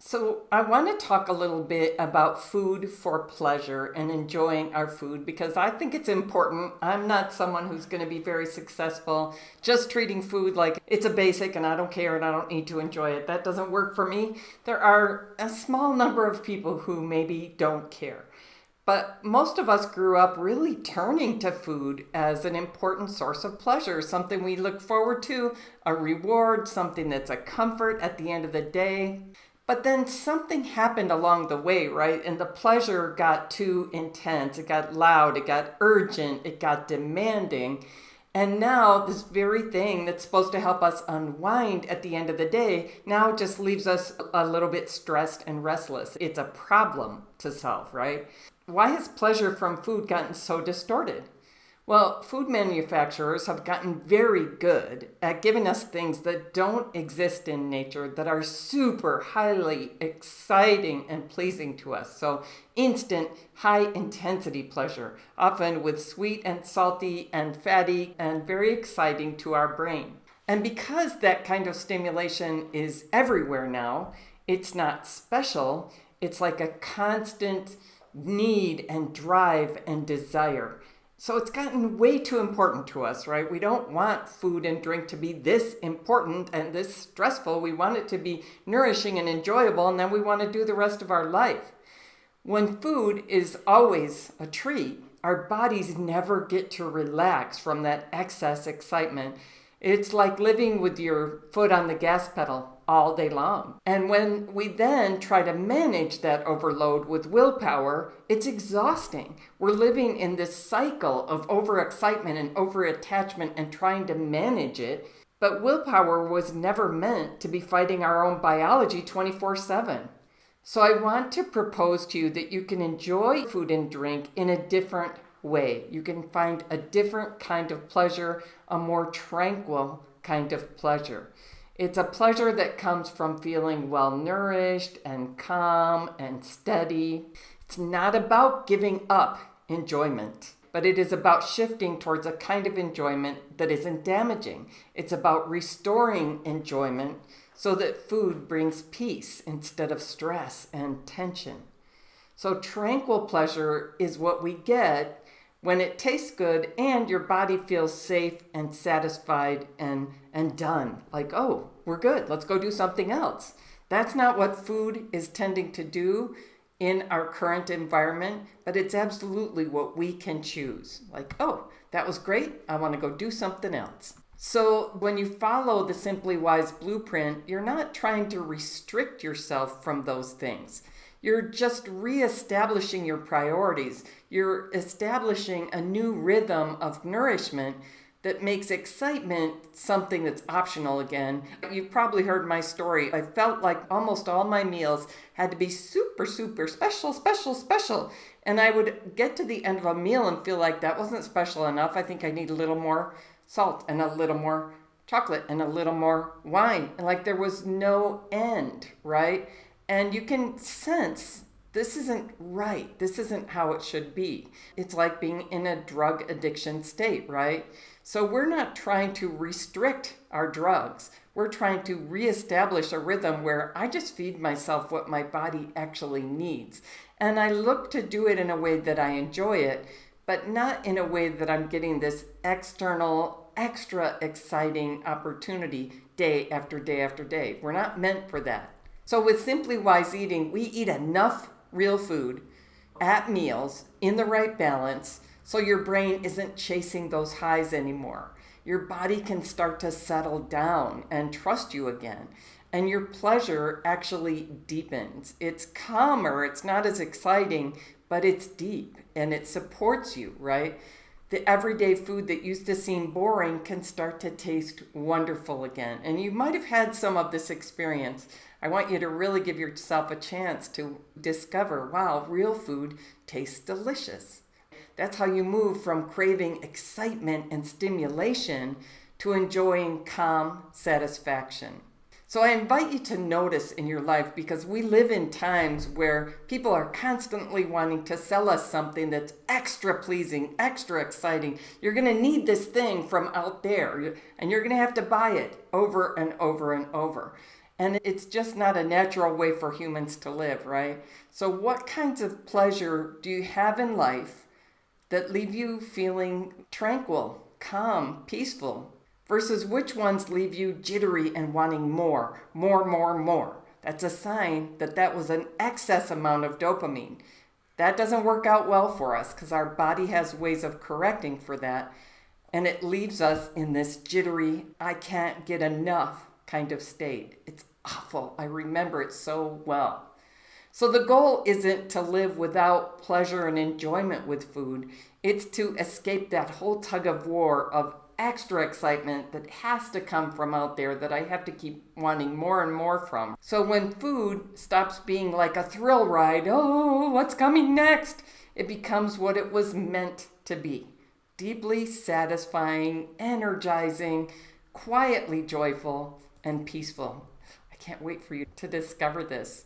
So, I want to talk a little bit about food for pleasure and enjoying our food because I think it's important. I'm not someone who's going to be very successful just treating food like it's a basic and I don't care and I don't need to enjoy it. That doesn't work for me. There are a small number of people who maybe don't care. But most of us grew up really turning to food as an important source of pleasure, something we look forward to, a reward, something that's a comfort at the end of the day. But then something happened along the way, right? And the pleasure got too intense. It got loud, it got urgent, it got demanding. And now, this very thing that's supposed to help us unwind at the end of the day now just leaves us a little bit stressed and restless. It's a problem to solve, right? Why has pleasure from food gotten so distorted? Well, food manufacturers have gotten very good at giving us things that don't exist in nature that are super highly exciting and pleasing to us. So, instant, high intensity pleasure, often with sweet and salty and fatty and very exciting to our brain. And because that kind of stimulation is everywhere now, it's not special, it's like a constant need and drive and desire. So it's gotten way too important to us, right? We don't want food and drink to be this important and this stressful. We want it to be nourishing and enjoyable, and then we want to do the rest of our life. When food is always a treat, our bodies never get to relax from that excess excitement. It's like living with your foot on the gas pedal all day long. And when we then try to manage that overload with willpower, it's exhausting. We're living in this cycle of overexcitement and overattachment and trying to manage it. But willpower was never meant to be fighting our own biology 24/7. So I want to propose to you that you can enjoy food and drink in a different way. You can find a different kind of pleasure, a more tranquil kind of pleasure. It's a pleasure that comes from feeling well nourished and calm and steady. It's not about giving up enjoyment, but it is about shifting towards a kind of enjoyment that isn't damaging. It's about restoring enjoyment so that food brings peace instead of stress and tension. So tranquil pleasure is what we get when it tastes good and your body feels safe and satisfied and done. Like, oh, we're good. Let's go do something else. That's not what food is tending to do in our current environment, but it's absolutely what we can choose. Like, oh, that was great. I want to go do something else. So when you follow the Simply Wise blueprint, you're not trying to restrict yourself from those things. You're just reestablishing your priorities. You're establishing a new rhythm of nourishment that makes excitement something that's optional again. You've probably heard my story. I felt like almost all my meals had to be super, super special, special, special. And I would get to the end of a meal and feel like that wasn't special enough. I think I need a little more salt and a little more chocolate and a little more wine. And like there was no end, right? And you can sense this isn't right. This isn't how it should be. It's like being in a drug addiction state, right? So we're not trying to restrict our drugs. We're trying to reestablish a rhythm where I just feed myself what my body actually needs. And I look to do it in a way that I enjoy it, but not in a way that I'm getting this external, extra exciting opportunity day after day after day. We're not meant for that. So with Simply Wise Eating, we eat enough real food at meals in the right balance so your brain isn't chasing those highs anymore. Your body can start to settle down and trust you again. And your pleasure actually deepens. It's calmer, it's not as exciting, but it's deep and it supports you, right? The everyday food that used to seem boring can start to taste wonderful again. And you might have had some of this experience. I want you to really give yourself a chance to discover, wow, real food tastes delicious. That's how you move from craving excitement and stimulation to enjoying calm satisfaction. So I invite you to notice in your life, because we live in times where people are constantly wanting to sell us something that's extra pleasing, extra exciting. You're going to need this thing from out there, and you're going to have to buy it over and over and over. And it's just not a natural way for humans to live, right? So, what kinds of pleasure do you have in life that leave you feeling tranquil, calm, peaceful, versus which ones leave you jittery and wanting more, more, more, more? That's a sign that that was an excess amount of dopamine. That doesn't work out well for us because our body has ways of correcting for that. And it leaves us in this jittery, I can't get enough kind of state. It's awful. I remember it so well. So the goal isn't to live without pleasure and enjoyment with food. It's to escape that whole tug of war of extra excitement that has to come from out there that I have to keep wanting more and more from. So when food stops being like a thrill ride, oh, what's coming next? It becomes what it was meant to be. Deeply satisfying, energizing, quietly joyful, and peaceful. I can't wait for you to discover this.